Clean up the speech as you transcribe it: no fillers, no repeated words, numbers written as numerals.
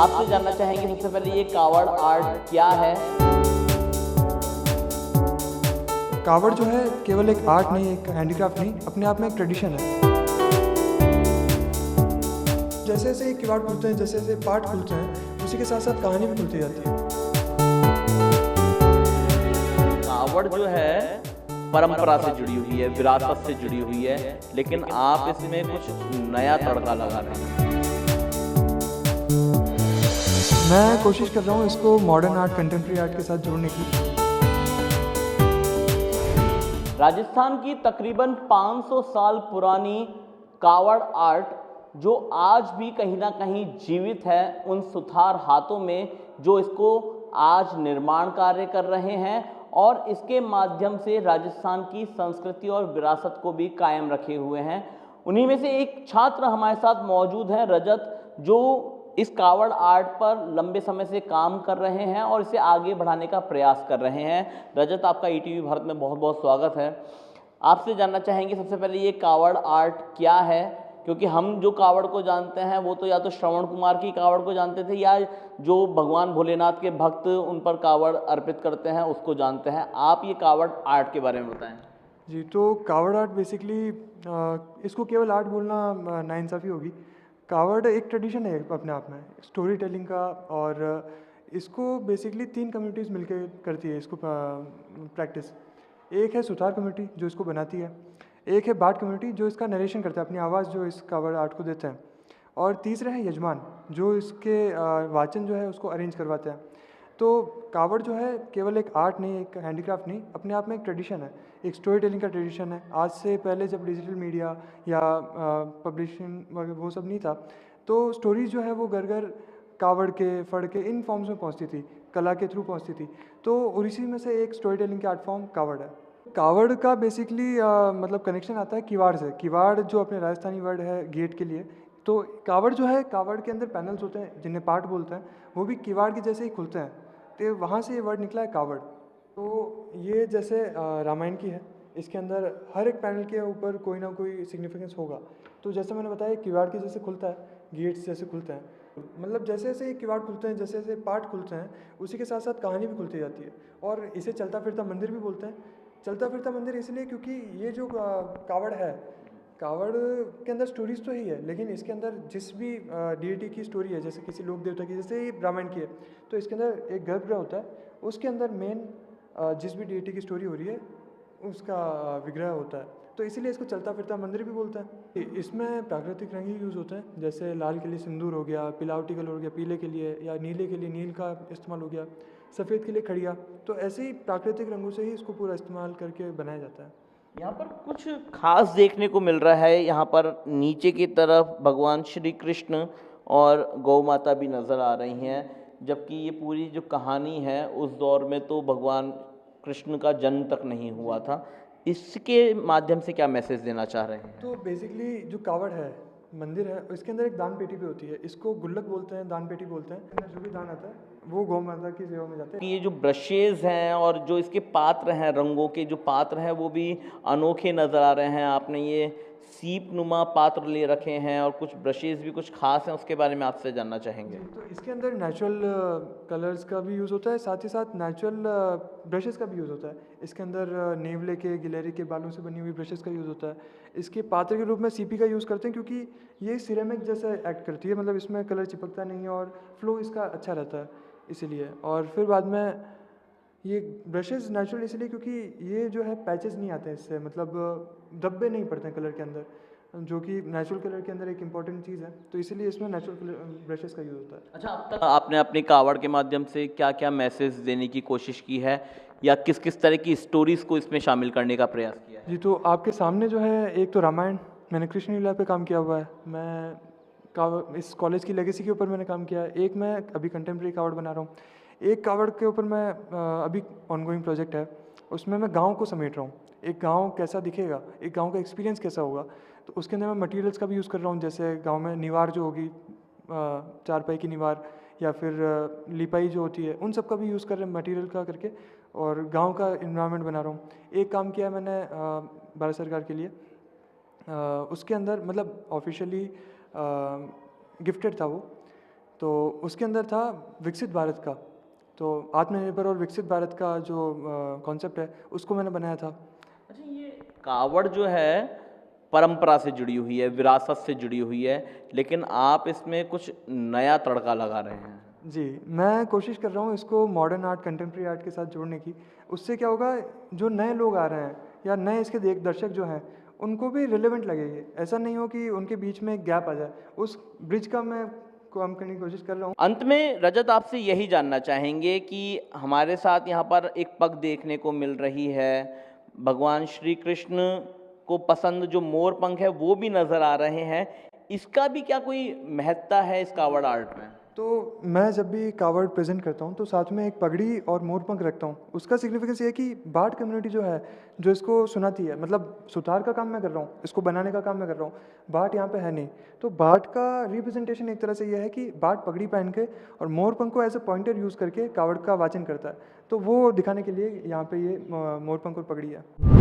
आपसे जानना चाहेंगे सबसे पहले ये कावड़ आर्ट क्या है। कावड़ जो है केवल एक आर्ट नहीं, एक हैंडीक्राफ्ट नहीं, अपने आप में एक ट्रेडिशन है। जैसे जैसे ये किवाड़ खुलते हैं, जैसे जैसे पार्ट खुलते हैं, उसी के साथ साथ कहानी भी खुलती जाती है। कावड़ जो है परंपरा से जुड़ी हुई है, विरासत से जुड़ी हुई है, लेकिन आप इसमें कुछ नया तड़का लगा रहे हैं। मैं कोशिश कर रहा हूँ इसको मॉडर्न आर्ट, कंटेम्प्रेरी आर्ट के साथ जोड़ने की। राजस्थान की तकरीबन 500 साल पुरानी कावड़ आर्ट जो आज भी कहीं ना कहीं जीवित है उन सुथार हाथों में, जो इसको आज निर्माण कार्य कर रहे हैं और इसके माध्यम से राजस्थान की संस्कृति और विरासत को भी कायम रखे हुए हैं। उन्हीं में से एक छात्र हमारे साथ मौजूद हैं, रजत, जो इस कावड़ आर्ट पर लंबे समय से काम कर रहे हैं और इसे आगे बढ़ाने का प्रयास कर रहे हैं। रजत, आपका ईटीवी भारत में बहुत बहुत स्वागत है। आपसे जानना चाहेंगे सबसे पहले ये कावड़ आर्ट क्या है, क्योंकि हम जो कावड़ को जानते हैं वो तो या तो श्रवण कुमार की कावड़ को जानते थे या जो भगवान भोलेनाथ के भक्त उन पर कावड़ अर्पित करते हैं उसको जानते हैं। आप ये कावड़ आर्ट के बारे में बताएं। जी, तो कावड़ आर्ट बेसिकली इसको केवल आर्ट बोलना नाइंसाफ़ी होगी। कावड़ एक ट्रेडिशन है अपने आप में, स्टोरी टेलिंग का, और इसको बेसिकली 3 कम्युनिटीज़ मिलकर करती है इसको प्रैक्टिस। एक है सुथार कम्युनिटी जो इसको बनाती है, एक है भाट कम्युनिटी जो इसका नरेशन करता है, अपनी आवाज़ जो इस कावड़ आर्ट को देते हैं, और तीसरा है यजमान जो इसके वाचन जो है उसको अरेंज करवाते हैं। तो कावड़ जो है केवल एक आर्ट नहीं, एक हैंडीक्राफ्ट नहीं, अपने आप में एक ट्रेडिशन है, एक स्टोरी टेलिंग का ट्रेडिशन है। आज से पहले जब डिजिटल मीडिया या पब्लिशिंग वो सब नहीं था, तो स्टोरीज जो है वो घर घर कावड़ के, फड़ के, इन फॉर्म्स में पहुंचती थी, कला के थ्रू पहुंचती थी। तो उसी में से एक स्टोरी टेलिंग का आर्ट फॉर्म कावड़ है। कावड़ का बेसिकली मतलब कनेक्शन आता है किवाड़ से। किवाड़ जो अपने राजस्थानी वर्ड है गेट के लिए, तो कावड़ जो है, कावड़ के अंदर पैनल्स होते हैं जिन्हें पार्ट बोलते हैं, वो भी किवाड़ के जैसे ही खुलते हैं, तो वहाँ से ये वर्ड निकला है कावड़। तो ये जैसे रामायण की है, इसके अंदर हर एक पैनल के ऊपर कोई ना कोई सिग्निफिकेंस होगा। तो जैसे मैंने बताया किवाड़ के जैसे खुलता है, गेट्स जैसे खुलते हैं, मतलब जैसे जैसे ये किवाड़ खुलते हैं, जैसे जैसे पार्ट खुलते हैं, उसी के साथ साथ कहानी भी खुलती जाती है। और इसे चलता फिरता मंदिर भी बोलते हैं। चलता फिरता मंदिर इसलिए क्योंकि ये जो कावड़ है, कावड़ के अंदर स्टोरीज तो ही है, लेकिन इसके अंदर जिस भी डीटी की स्टोरी है, जैसे किसी लोक देवता की, जैसे ये रामायण की है, तो इसके अंदर एक गर्भगृह होता है, उसके अंदर मेन जिस भी डीटी की स्टोरी हो रही है उसका विग्रह होता है। तो इसीलिए इसको चलता फिरता मंदिर भी बोलते हैं। इसमें प्राकृतिक रंग ही यूज़ होते हैं, जैसे लाल के लिए सिंदूर हो गया, पिलावटी कलर हो गया पीले के लिए, या नीले के लिए नील का इस्तेमाल हो गया, सफ़ेद के लिए खड़िया। तो ऐसे ही प्राकृतिक रंगों से ही इसको पूरा इस्तेमाल करके बनाया जाता है। यहाँ पर कुछ खास देखने को मिल रहा है। यहाँ पर नीचे की तरफ भगवान श्री कृष्ण और गौ माता भी नज़र आ रही हैं, जबकि ये पूरी जो कहानी है उस दौर में तो भगवान कृष्ण का जन्म तक नहीं हुआ था। इसके माध्यम से क्या मैसेज देना चाह रहे हैं? तो बेसिकली जो कावड़ है, मंदिर है, इसके अंदर एक दान पेटी भी होती है। इसको गुल्लक बोलते हैं, दान पेटी बोलते हैं। अंदर जो भी दान आता है वो गौ माता की सेवा में जाते हैं। ये जो ब्रशेज हैं और जो इसके पात्र हैं, रंगों के जो पात्र हैं वो भी अनोखे नज़र आ रहे हैं। आपने ये सीप नुमा पात्र ले रखे हैं और कुछ ब्रशेज भी कुछ खास हैं, उसके बारे में आपसे जानना चाहेंगे। तो इसके अंदर नेचुरल कलर्स का भी यूज़ होता है, साथ ही साथ नेचुरल ब्रशेस का भी यूज़ होता है। इसके अंदर नेवले के, गिलहरी के बालों से बनी हुई ब्रशेस का यूज़ होता है। इसके पात्र के रूप में सीपी का यूज़ करते हैं, क्योंकि ये सिरेमिक जैसा एक्ट करती है, मतलब इसमें कलर चिपकता नहीं है और फ्लो इसका अच्छा रहता है, इसीलिए। और फिर बाद में ये ब्रशेस नेचुरल इसलिए क्योंकि ये जो है पैचेस नहीं आते हैं इससे, मतलब धब्बे नहीं पड़ते हैं कलर के अंदर, जो कि नेचुरल कलर के अंदर एक इम्पॉर्टेंट चीज़ है। तो इसीलिए इसमें नेचुरल ब्रशेस का यूज़ होता है। अच्छा, अब तक आपने अपनी कावड़ के माध्यम से क्या क्या मैसेज देने की कोशिश की है या किस किस तरह की स्टोरीज को इसमें शामिल करने का प्रयास किया है? जी, तो आपके सामने जो है, एक तो रामायण, मैंने कृष्ण लीला पे काम किया हुआ है। मैं इस कॉलेज की लेगेसी के ऊपर मैंने काम किया है। एक मैं अभी कंटेम्प्रेरी कावड़ बना रहा हूँ। एक कावड़ के ऊपर मैं अभी ऑनगोइंग प्रोजेक्ट है, उसमें मैं गाँव को समेट रहा हूँ। एक गाँव कैसा दिखेगा, एक गाँव का एक्सपीरियंस कैसा होगा, तो उसके अंदर मैं मटेरियल्स का भी यूज़ कर रहा हूँ। जैसे गाँव में निवार जो होगी, चारपाई की निवार, या फिर लिपाई जो होती है, उन सब का भी यूज़ कर रहे हैं मटेरियल का करके, और गांव का इन्वायरमेंट बना रहा हूँ। एक काम किया है मैंने भारत सरकार के लिए, उसके अंदर मतलब ऑफिशियली गिफ्टेड था वो, तो उसके अंदर था विकसित भारत का, तो आत्मनिर्भर और विकसित भारत का जो कॉन्सेप्ट है उसको मैंने बनाया था। अच्छा, ये कावड़ जो है परंपरा से जुड़ी हुई है, विरासत से जुड़ी हुई है, लेकिन आप इसमें कुछ नया तड़का लगा रहे हैं। जी, मैं कोशिश कर रहा हूँ इसको मॉडर्न आर्ट, कंटेम्प्रेरी आर्ट के साथ जोड़ने की। उससे क्या होगा, जो नए लोग आ रहे हैं या नए इसके दर्शक जो हैं, उनको भी रिलेवेंट लगे ये। ऐसा नहीं हो कि उनके बीच में एक गैप आ जाए। उस ब्रिज का मैं काम करने की कोशिश कर रहा हूँ। अंत में रजत आपसे यही जानना चाहेंगे कि हमारे साथ यहाँ पर एक पग देखने को मिल रही है, भगवान श्री कृष्ण को पसंद जो मोर पंख है वो भी नजर आ रहे हैं, इसका भी क्या कोई महत्ता है इस कावड़ आर्ट में? तो मैं जब भी कावड़ प्रेजेंट करता हूँ तो साथ में एक पगड़ी और मोरपंख रखता हूँ। उसका सिग्निफिकेंस ये है कि बार्ड कम्युनिटी जो है, जो इसको सुनाती है, मतलब सुतार का काम मैं कर रहा हूँ, इसको बनाने का काम मैं कर रहा हूँ, बार्ड यहाँ पे है नहीं। तो बार्ड का रिप्रेजेंटेशन एक तरह से ये है कि बार्ड पगड़ी पहन के और मोरपंख को एज ए पॉइंटर यूज़ करके कावड़ का वाचन करता है। तो वो दिखाने के लिए यहाँ पे ये मोरपंख और पगड़ी है।